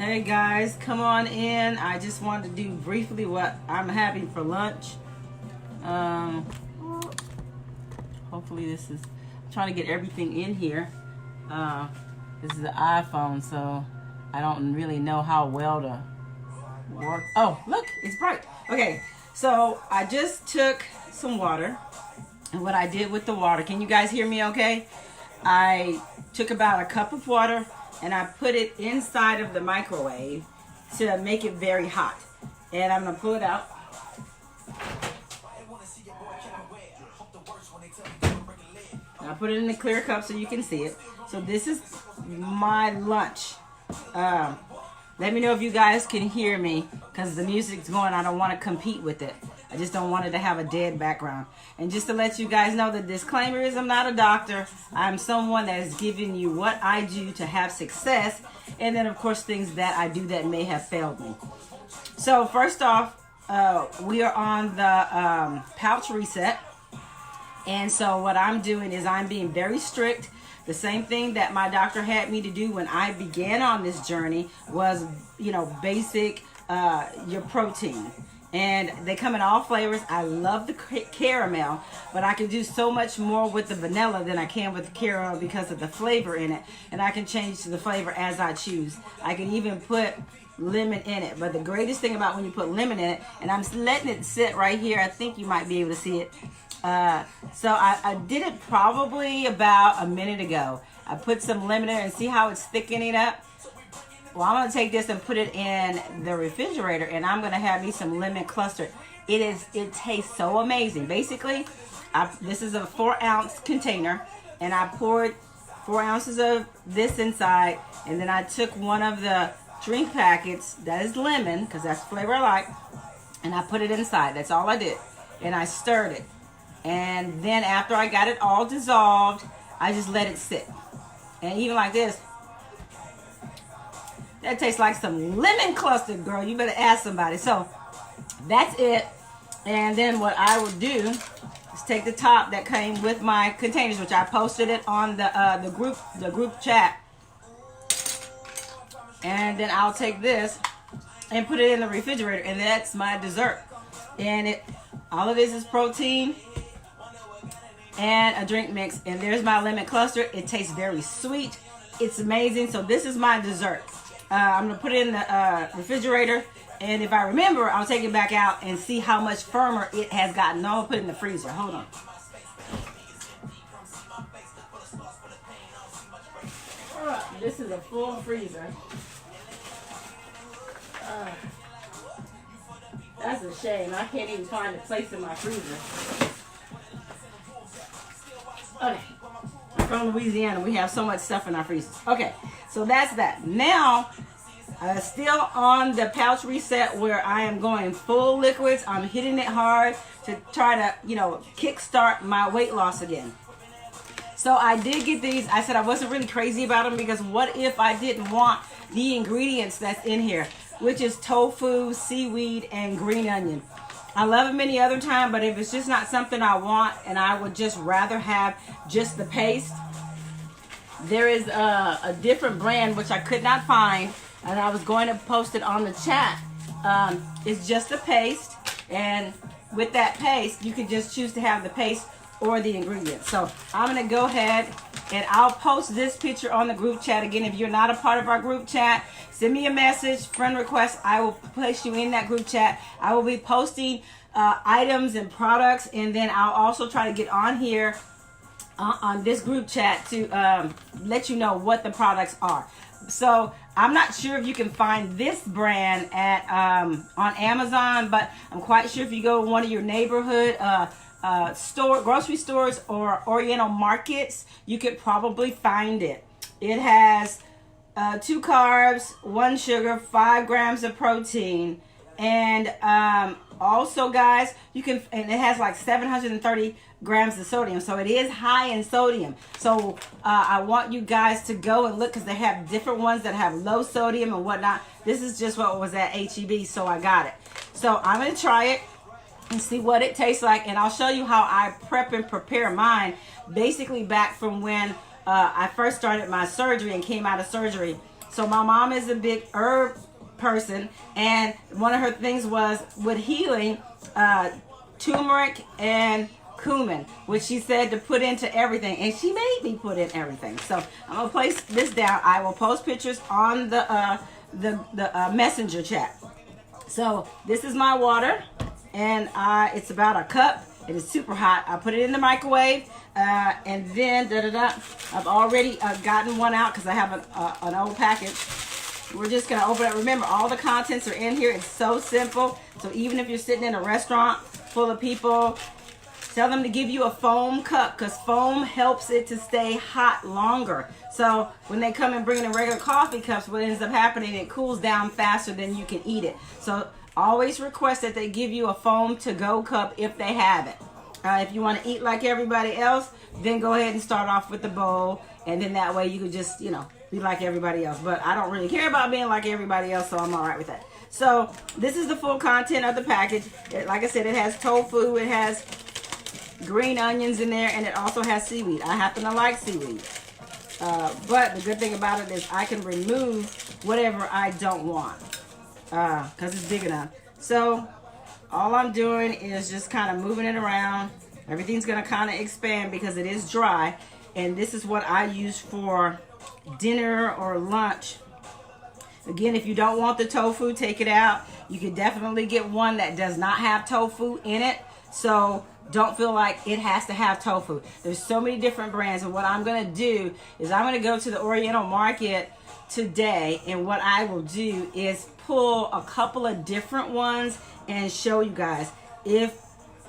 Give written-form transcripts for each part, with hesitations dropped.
Hey guys, come on in. I just wanted to do briefly what I'm having for lunch. Hopefully this is, I'm trying to get everything in here. This is the iPhone, so I don't really know how well to work. Oh, look, it's bright. Okay, so I just took some water, and what I did with the water, can you guys hear me okay? I took about a cup of water and I put it inside of the microwave to make it very hot. And I'm gonna pull it out. And I put it in the clear cup so you can see it. So this is my lunch. Let me know if you guys can hear me, because the music's going. I don't want to compete with it. I just don't want it to have a dead background. And just to let you guys know, the disclaimer is I'm not a doctor. I'm someone that is giving you what I do to have success, and then of course things that I do that may have failed me. So first off, we are on the pouch reset. And so what I'm doing is I'm being very strict. The same thing that my doctor had me to do when I began on this journey was, basic your protein. And they come in all flavors. I love the caramel, but I can do so much more with the vanilla than I can with the caramel because of the flavor in it. And I can change to the flavor as I choose. I can even put lemon in it. But the greatest thing about when you put lemon in it, and I'm letting it sit right here. I think you might be able to see it. So I did it probably about a minute ago. I put some lemon in it and see how it's thickening up. Well, I'm going to take this and put it in the refrigerator, and I'm going to have me some lemon cluster. It tastes so amazing. Basically, this is a 4-ounce container, and I poured 4 ounces of this inside, and then I took one of the drink packets that is lemon, because that's the flavor I like, and I put it inside. That's all I did. And I stirred it. And then after I got it all dissolved, I just let it sit. And even like this, that tastes like some lemon cluster, girl. You better ask somebody. So that's it. And then what I will do is take the top that came with my containers, which I posted it on the group chat. And then I'll take this and put it in the refrigerator, and that's my dessert. And all of this is protein and a drink mix. And there's my lemon cluster. It tastes very sweet. It's amazing. So this is my dessert. I'm going to put it in the refrigerator, and if I remember, I'll take it back out and see how much firmer it has gotten. No, I'll put it in the freezer. Hold on. This is a full freezer. That's a shame. I can't even find a place in my freezer. Okay. From Louisiana, we have so much stuff in our freezers. Okay, so that's that. Now, still on the pouch reset where I am going full liquids. I'm hitting it hard to try to, kickstart my weight loss again. So I did get these. I said I wasn't really crazy about them because what if I didn't want the ingredients that's in here, which is tofu, seaweed, and green onion. I love them any other time, but if it's just not something I want and I would just rather have just the paste, there is a different brand which I could not find, and I was going to post it on the chat. It's just a paste, and with that paste, you can just choose to have the paste or the ingredients. So I'm going to go ahead and I'll post this picture on the group chat. Again, if you're not a part of our group chat, send me a message, friend request. I will place you in that group chat. I will be posting items and products, and then I'll also try to get on here on this group chat to let you know what the products are. So I'm not sure if you can find this brand at on Amazon, but I'm quite sure if you go to one of your neighborhood grocery stores or Oriental markets, you could probably find it. It has 2 carbs, 1 sugar, 5 grams of protein, and also, guys, and it has like 730 grams of sodium, so it is high in sodium. So I want you guys to go and look, because they have different ones that have low sodium and whatnot. This is just what was at HEB, so I got it. So I'm going to try it and see what it tastes like, and I'll show you how I prep and prepare mine, basically back from when I first started my surgery and came out of surgery. So my mom is a big herb person, and one of her things was with healing, turmeric and cumin, which she said to put into everything, and she made me put in everything. So I'm gonna place this down. I will post pictures on the messenger chat. So this is my water, and it's about a cup. It is super hot. I put it in the microwave, and then I've already gotten one out because I have an old package. We're just gonna open it. Remember, all the contents are in here. It's so simple. So even if you're sitting in a restaurant full of people, tell them to give you a foam cup, because foam helps it to stay hot longer. So when they come and bring in regular coffee cups, what ends up happening, it cools down faster than you can eat it. So always request that they give you a foam to-go cup if they have it. If you want to eat like everybody else, then go ahead and start off with the bowl, and then that way you can just, be like everybody else. But I don't really care about being like everybody else, so I'm all right with that. So this is the full content of the package. Like I said, it has tofu, it has green onions in there, and it also has seaweed. I happen to like seaweed. But the good thing about it is I can remove whatever I don't want, because it's big enough. So all I'm doing is just kind of moving it around. Everything's going to kind of expand because it is dry. And this is what I use for dinner or lunch. Again, if you don't want the tofu, take it out. You can definitely get one that does not have tofu in it. So don't feel like it has to have tofu. There's so many different brands, and what I'm going to do is I'm going to go to the Oriental Market today, and what I will do is pull a couple of different ones and show you guys if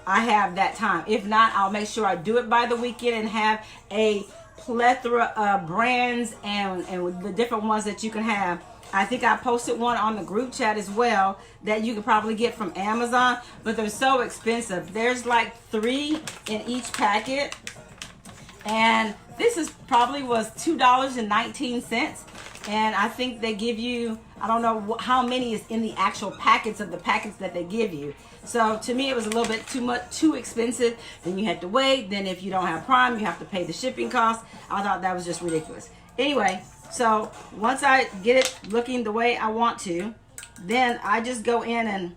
I have that time. If not, I'll make sure I do it by the weekend and have a plethora of brands and the different ones that you can have. I think I posted one on the group chat as well that you could probably get from Amazon, but they're so expensive. There's like 3 in each packet, and this is probably was $2.19, and I think they give you, I don't know how many is in the actual packets of the packets that they give you. So to me, it was a little bit too expensive. Then you had to wait. Then if you don't have Prime, you have to pay the shipping cost. I thought that was just ridiculous. Anyway, so once I get it looking the way I want to, then I just go in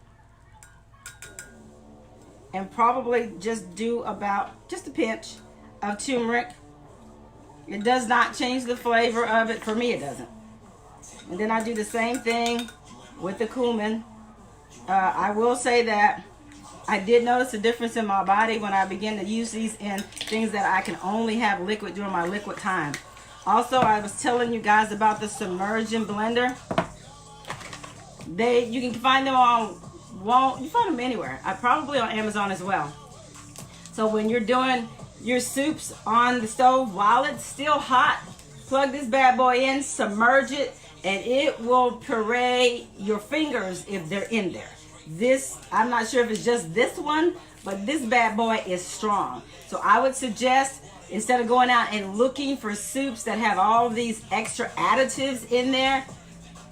and probably just do about just a pinch of turmeric. It does not change the flavor of it. For me, it doesn't. And then I do the same thing with the cumin. I will say that I did notice a difference in my body when I began to use these in things that I can only have liquid during my liquid time. Also, I was telling you guys about the submerging blender. You can find them you find them anywhere. Probably on Amazon as well. So when you're doing your soups on the stove while it's still hot, plug this bad boy in, submerge it, and it will puree your fingers if they're in there. This, I'm not sure if it's just this one, but this bad boy is strong. So I would suggest, instead of going out and looking for soups that have all these extra additives in there,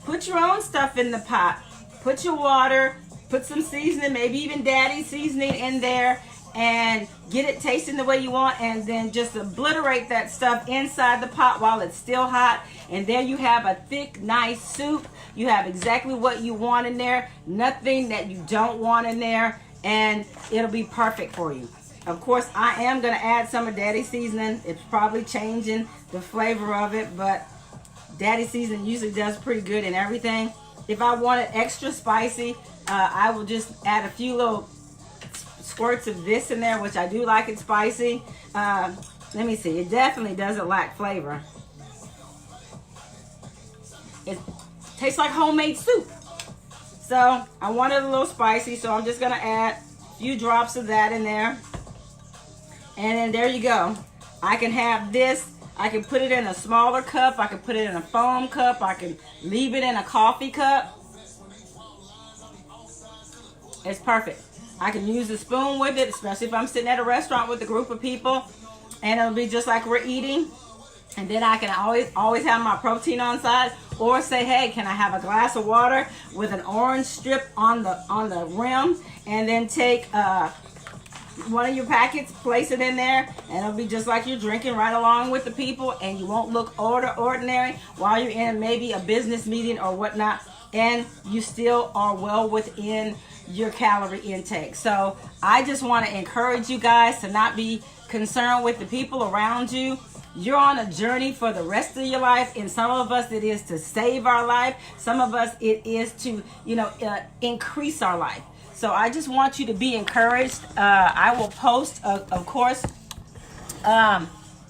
put your own stuff in the pot. Put your water, put some seasoning, maybe even daddy seasoning in there, and get it tasting the way you want, and then just obliterate that stuff inside the pot while it's still hot, and there you have a thick, nice soup. You have exactly what you want in there, nothing that you don't want in there, and it'll be perfect for you. Of course, I am going to add some of daddy seasoning. It's probably changing the flavor of it, but daddy seasoning usually does pretty good in everything. If I want it extra spicy, I will just add a few little squirts of this in there, which I do like it spicy. Let me see. It definitely doesn't lack flavor. It tastes like homemade soup. So I want it a little spicy, so I'm just going to add a few drops of that in there. And then there you go. I can have this. I can put it in a smaller cup. I can put it in a foam cup. I can leave it in a coffee cup. It's perfect. I can use a spoon with it, especially if I'm sitting at a restaurant with a group of people, and it'll be just like we're eating. And then I can always have my protein on side, or say, hey, can I have a glass of water with an orange strip on the rim, and then take one of your packets, place it in there, and it'll be just like you're drinking right along with the people, and you won't look ordinary while you're in maybe a business meeting or whatnot, and you still are well within your calorie intake. So I just want to encourage you guys to not be concerned with the people around you. You're on a journey for the rest of your life, and some of us it is to save our life. Some of us it is to, increase our life. So I just want you to be encouraged. I will post, of course,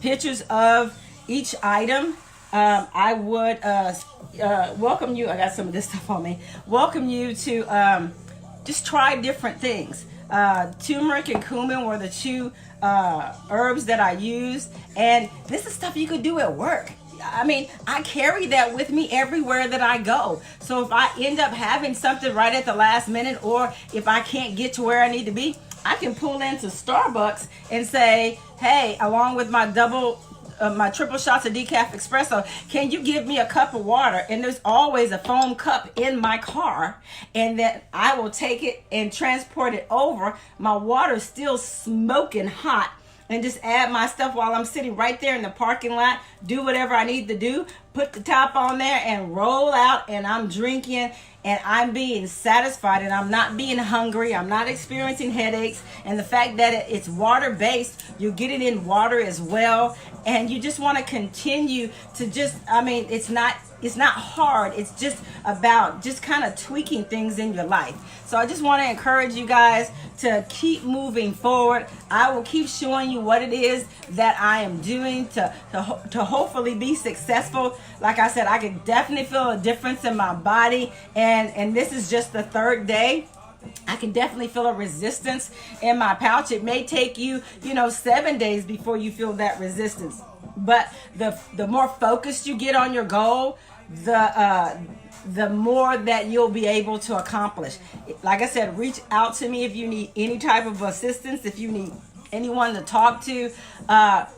pictures of each item. I would welcome you. I got some of this stuff on me. Welcome you to just try different things. Turmeric and cumin were the two herbs that I used, and this is stuff you could do at work. I mean, I carry that with me everywhere that I go. So if I end up having something right at the last minute, or if I can't get to where I need to be, I can pull into Starbucks and say, hey, along with my my triple shots of decaf espresso, can you give me a cup of water? And there's always a foam cup in my car, and then I will take it and transport it over. My water's still smoking hot, and just add my stuff while I'm sitting right there in the parking lot, do whatever I need to do, put the top on there and roll out, and I'm drinking, and I'm being satisfied, and I'm not being hungry. I'm not experiencing headaches. And the fact that it's water-based, you get it in water as well, and you just want to continue to it's not hard. It's just about just kind of tweaking things in your life. So I just want to encourage you guys to keep moving forward. I will keep showing you what it is that I am doing to hopefully be successful. Like I said, I can definitely feel a difference in my body, and this is just the third day. I can definitely feel a resistance in my pouch. It may take you, 7 days before you feel that resistance. But the more focused you get on your goal, the more that you'll be able to accomplish. Like I said, reach out to me if you need any type of assistance, if you need anyone to talk to.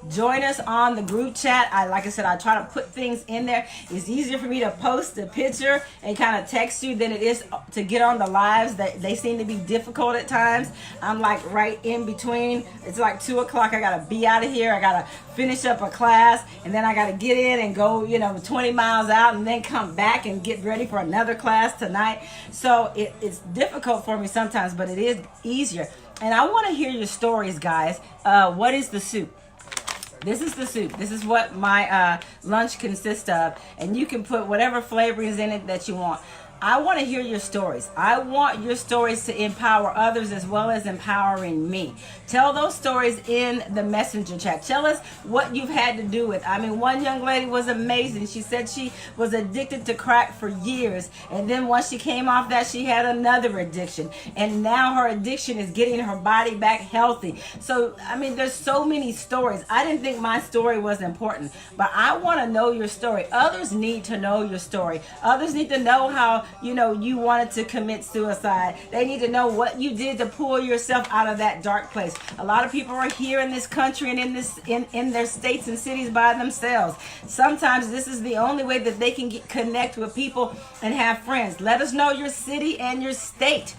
Join us on the group chat. Like I said, I try to put things in there. It's easier for me to post a picture and kind of text you than it is to get on the lives. They seem to be difficult at times. I'm like right in between. It's like 2 o'clock. I gotta be out of here. I gotta finish up a class, and then I gotta get in and go 20 miles out, and then come back and get ready for another class tonight. So it's difficult for me sometimes, but it is easier. And I want to hear your stories, guys. What is the soup? This is the soup. This is what my lunch consists of. And you can put whatever flavorings in it that you want. I want to hear your stories. I want your stories to empower others as well as empowering me. Tell those stories in the messenger chat. Tell us what you've had to do with. I mean, one young lady was amazing. She said she was addicted to crack for years. And then once she came off that, she had another addiction. And now her addiction is getting her body back healthy. So, I mean, there's so many stories. I didn't think my story was important, but I want to know your story. Others need to know your story. Others need to know how you wanted to commit suicide. They need to know what you did to pull yourself out of that dark place. A lot of people are here in this country and in their states and cities by themselves. Sometimes this is the only way that they can connect with people and have friends. Let us know your city and your state.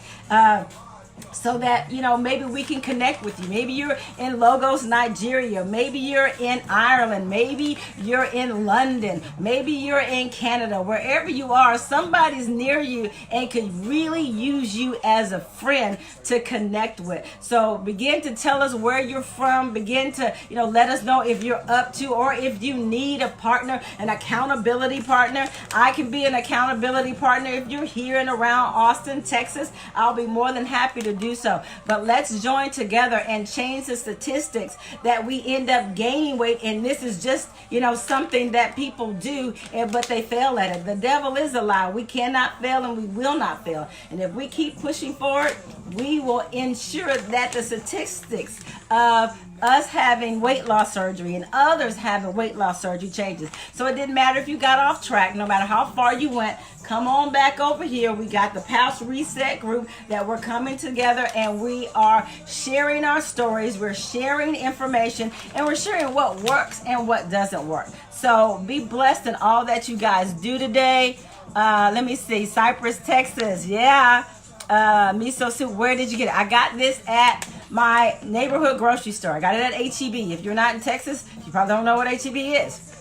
So that, maybe we can connect with you. Maybe you're in Lagos, Nigeria. Maybe you're in Ireland. Maybe you're in London. Maybe you're in Canada. Wherever you are, somebody's near you and could really use you as a friend to connect with. So begin to tell us where you're from. Begin to, let us know if you're up to, or if you need a partner, an accountability partner. I can be an accountability partner. If you're here and around Austin, Texas, I'll be more than happy to do so. But let's join together and change the statistics that we end up gaining weight. And this is just, something that people do, but they fail at it. The devil is a lie. We cannot fail, and we will not fail. And if we keep pushing forward, we will ensure that the statistics of us having weight loss surgery and others having weight loss surgery changes. So it didn't matter if you got off track, no matter how far you went, come on back over here. We got the Pouch Reset group that we're coming together, and we are sharing our stories, we're sharing information, and we're sharing what works and what doesn't work. So be blessed in all that you guys do today. Let me see, Cypress, Texas. Yeah. Miso soup, where did you get it? I got this at my neighborhood grocery store. I got it at HEB. If you're not in Texas, you probably don't know what HEB is.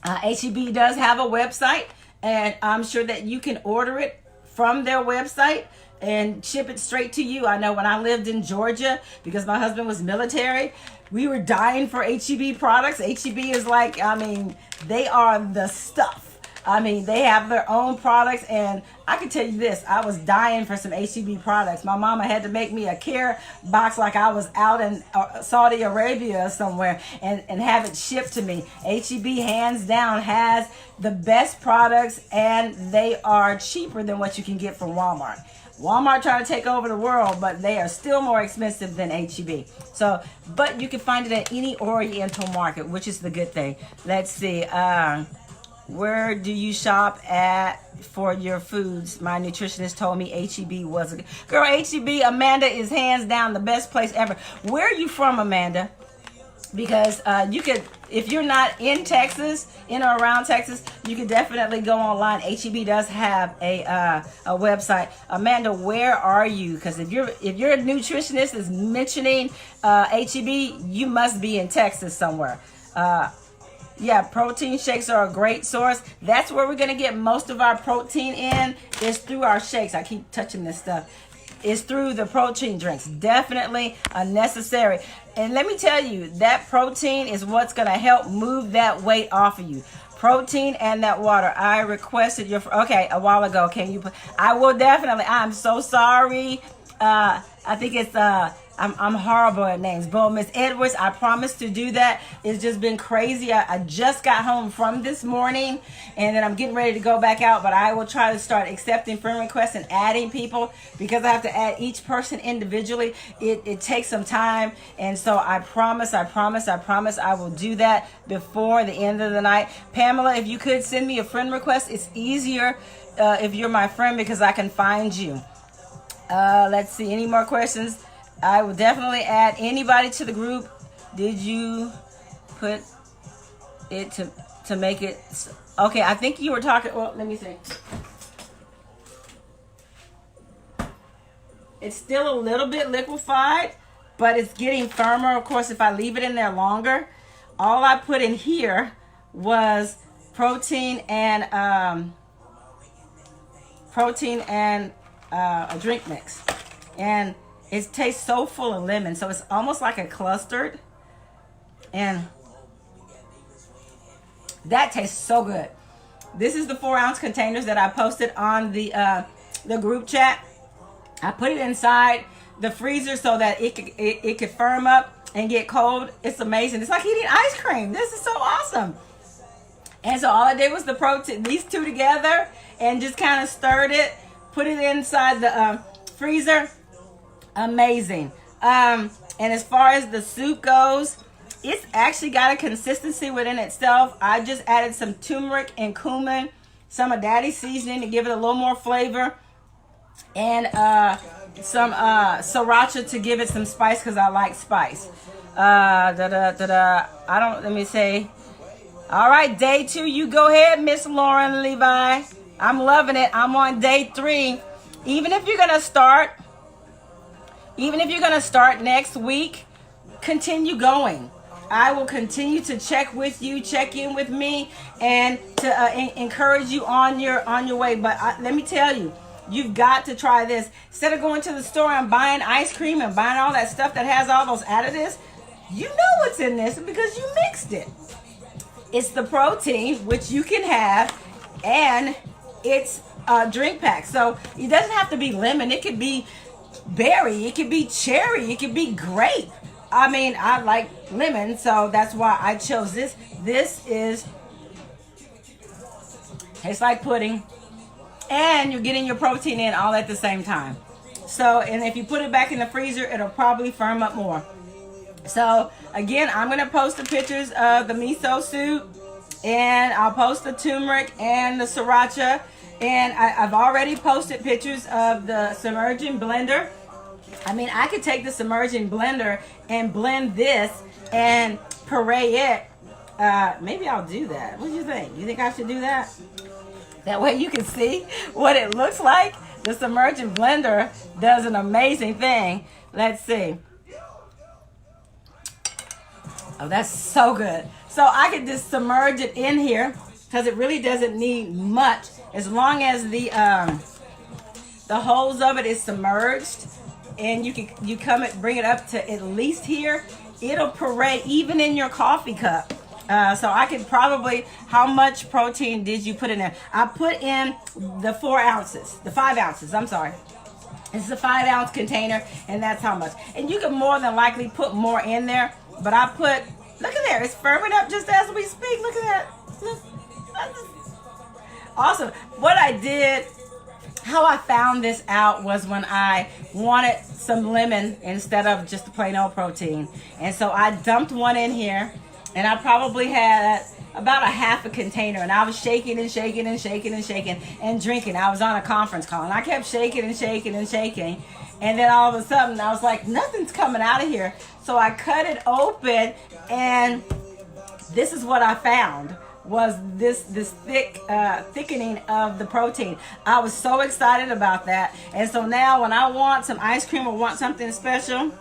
HEB does have a website, and I'm sure that you can order it from their website and ship it straight to you. I know when I lived in Georgia, because my husband was military, we were dying for HEB products. HEB is like, I mean, they are the stuff. I mean, they have their own products, and I can tell you this, I was dying for some HEB products. My mama had to make me a care box like I was out in Saudi Arabia or somewhere and have it shipped to me. HEB, hands down, has the best products, and they are cheaper than what you can get from Walmart. Walmart trying to take over the world, but they are still more expensive than HEB. So, but you can find it at any Oriental market, which is the good thing. Let's see. Where do you shop at for your foods? My nutritionist told me HEB was a girl. HEB, Amanda, is hands down the best place ever. Where are you from, Amanda? Because you could, if you're not in Texas, in or around Texas, you could definitely go online. HEB does have a website. Amanda, where are you? Because if your nutritionist is mentioning HEB, you must be in Texas somewhere. Yeah, protein shakes are a great source. That's where we're going to get most of our protein in, is through our shakes. I keep touching this stuff. It's through the protein drinks. Definitely necessary. And let me tell you, that protein is what's going to help move that weight off of you. Protein and that water. I requested your, okay, a while ago. Can you put, I will definitely, I'm so sorry. I think it's, I'm horrible at names. But Miss Edwards, I promised to do that. It's just been crazy. I just got home from this morning, and then I'm getting ready to go back out. But I will try to start accepting friend requests and adding people, because I have to add each person individually. It takes some time, and so I promise I will do that before the end of the night. Pamela, if you could send me a friend request, it's easier if you're my friend, because I can find you. Let's see, any more questions? I will definitely add anybody to the group. Did you put it to make it? Okay, I think you were talking. Well, let me see. It's still a little bit liquefied, but it's getting firmer. Of course, if I leave it in there longer, all I put in here was protein and a drink mix, and it tastes so full of lemon, so it's almost like a custard, and that tastes so good. This is the 4-ounce containers that I posted on the group chat. I put it inside the freezer so that it could firm up and get cold. It's amazing. It's like eating ice cream. This is so awesome. And so all I did was the protein, these two together, and just kind of stirred it, put it inside the freezer. Amazing. And as far as the soup goes, it's actually got a consistency within itself. I just added some turmeric and cumin, some of Daddy's seasoning to give it a little more flavor, and some sriracha to give it some spice, because I like spice. Let me say. All right, day 2, you go ahead, Miss Lauren Levi. I'm loving it. I'm on day 3. Even if you're gonna start next week, continue going. I will continue to check in with me, and to encourage you on your way. But let me tell you, you've got to try this. Instead of going to the store and buying ice cream and buying all that stuff that has all those additives, you know what's in this because you mixed it. It's the protein, which you can have, and it's a drink pack. So it doesn't have to be lemon. It could be berry, it could be cherry, it could be grape. I mean, I like lemon, so that's why I chose this. Tastes like pudding, and you're getting your protein in all at the same time. So, and if you put it back in the freezer, it'll probably firm up more. So again, I'm going to post the pictures of the miso soup, and I'll post the turmeric and the sriracha. And I've already posted pictures of the submerging blender. I mean, I could take the submerging blender and blend this and puree it. Maybe I'll do that. What do you think? You think I should do that? That way you can see what it looks like. The submerging blender does an amazing thing. Let's see. Oh, that's so good. So I could just submerge it in here because it really doesn't need much as long as the holes of it is submerged, and you bring it up to at least here. It'll parade even in your coffee cup. So I could probably, how much protein did you put in there? I put in the 5 ounces, I'm sorry. This is a 5 ounce container, and that's how much. And you can more than likely put more in there, but I put, look at there, it's firming up just as we speak. Look at that. Look. Awesome. What I did, how I found this out was when I wanted some lemon instead of just the plain old protein. And so I dumped one in here, and I probably had about a half a container, and I was shaking and shaking and shaking and shaking and drinking. I was on a conference call, and I kept shaking and shaking and shaking. And then all of a sudden, I was like, nothing's coming out of here. So I cut it open, and this is what I found. Was this thickening of the protein. I was so excited about that. And so now when I want some ice cream or want something special,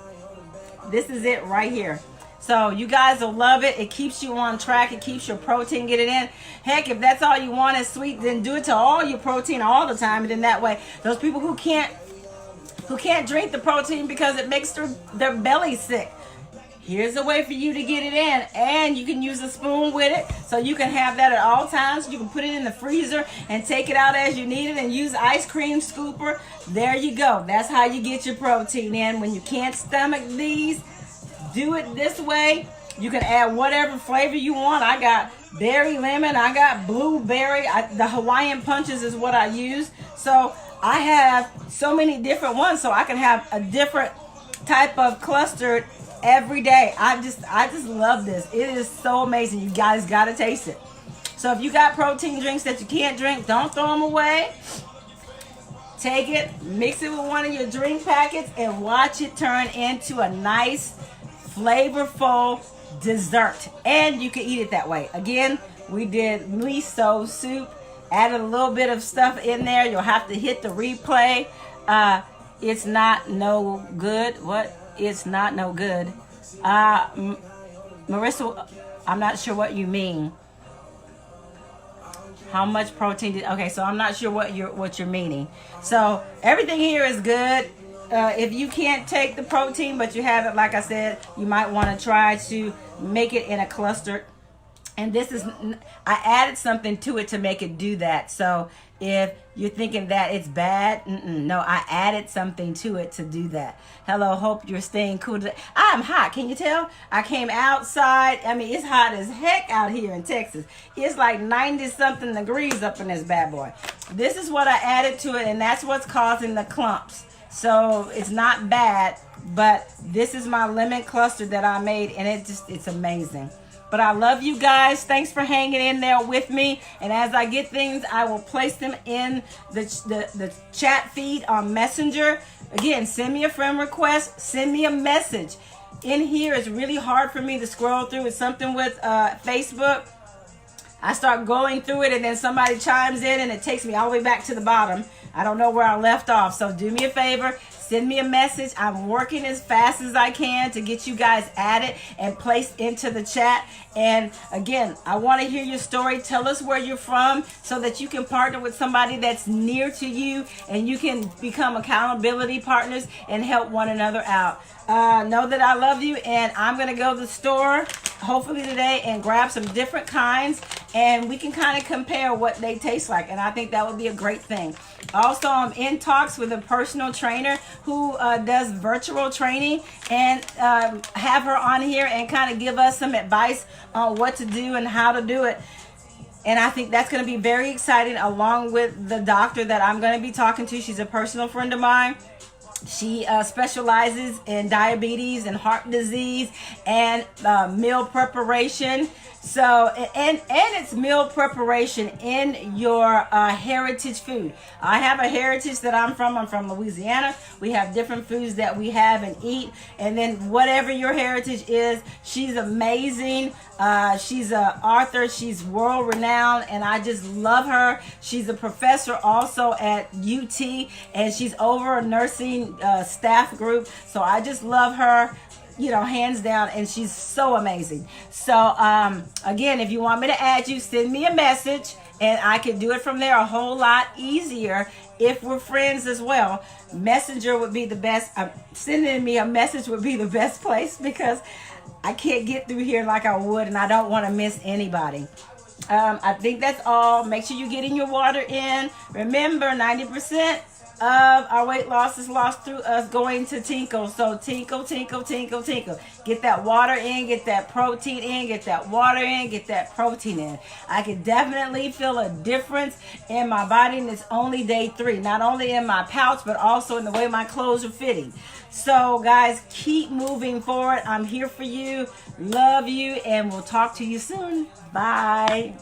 this is it right here. So you guys will love it. It keeps you on track. It keeps your protein getting in. Heck, if that's all you want is sweet, then do it to all your protein all the time. And then that way, those people who can't drink the protein because it makes their belly sick, here's a way for you to get it in, and you can use a spoon with it, so you can have that at all times. You can put it in the freezer and take it out as you need it, and use ice cream scooper. There you go. That's how you get your protein in. When you can't stomach these, do it this way. You can add whatever flavor you want. I got berry lemon. I got blueberry. The Hawaiian punches is what I use. So I have so many different ones, so I can have a different type of clustered every day. I just love this. It is so amazing. You guys got to taste it. So if you got protein drinks that you can't drink, don't throw them away. Take it, mix it with one of your drink packets, and watch it turn into a nice, flavorful dessert. And you can eat it that way. Again, we did miso soup. Added a little bit of stuff in there. You'll have to hit the replay. It's not no good. What? It's not no good. Marissa, I'm not sure what you mean. How much protein did? Okay, so I'm not sure what you're meaning. So everything here is good. If you can't take the protein, but you have it, like I said, you might want to try to make it in a cluster. And this is, I added something to it to make it do that. So if you're thinking that it's bad, no, I added something to it to do that. Hello, hope you're staying cool today. I'm hot, can you tell? I came outside. I mean, it's hot as heck out here in Texas. It's like 90-something degrees up in this bad boy. This is what I added to it, and that's what's causing the clumps. So it's not bad, but this is my lemon cluster that I made, and it's amazing. But I love you guys. Thanks for hanging in there with me. And as I get things, I will place them in the chat feed on Messenger. Again, send me a friend request. Send me a message. In here, it's really hard for me to scroll through. It's something with Facebook. I start going through it, and then somebody chimes in, and it takes me all the way back to the bottom. I don't know where I left off. So do me a favor. Send me a message. I'm working as fast as I can to get you guys added and placed into the chat. And again, I want to hear your story. Tell us where you're from so that you can partner with somebody that's near to you, and you can become accountability partners and help one another out. Know that I love you, and I'm going to go to the store hopefully today and grab some different kinds, and we can kind of compare what they taste like, and I think that would be a great thing. Also, I'm in talks with a personal trainer who does virtual training, and have her on here and kind of give us some advice on what to do and how to do it. And I think that's going to be very exciting, along with the doctor that I'm going to be talking to. She's a personal friend of mine. She specializes in diabetes and heart disease and meal preparation. So, and it's meal preparation in your heritage food. I have a heritage that I'm from Louisiana. We have different foods that we have and eat. And then whatever your heritage is, she's amazing. She's an author. She's world renowned, and I just love her. She's a professor also at UT, and she's over a nursing staff group. So I just love her. you know, hands down, and she's so amazing. So again, if you want me to add you, send me a message, and I can do it from there a whole lot easier if we're friends as well. Messenger would be the best. Sending me a message would be the best place, because I can't get through here like I would, and I don't want to miss anybody. I think that's all. Make sure you're getting your water in. Remember, 90% of our weight loss is lost through us going to Tinkle. So tinkle, tinkle, tinkle, tinkle. Get that water in, get that protein in, get that water in, get that protein in. I can definitely feel a difference in my body, and it's only day 3. Not only in my pouch, but also in the way my clothes are fitting. So guys, keep moving forward. I'm here for you. Love you, and we'll talk to you soon. Bye.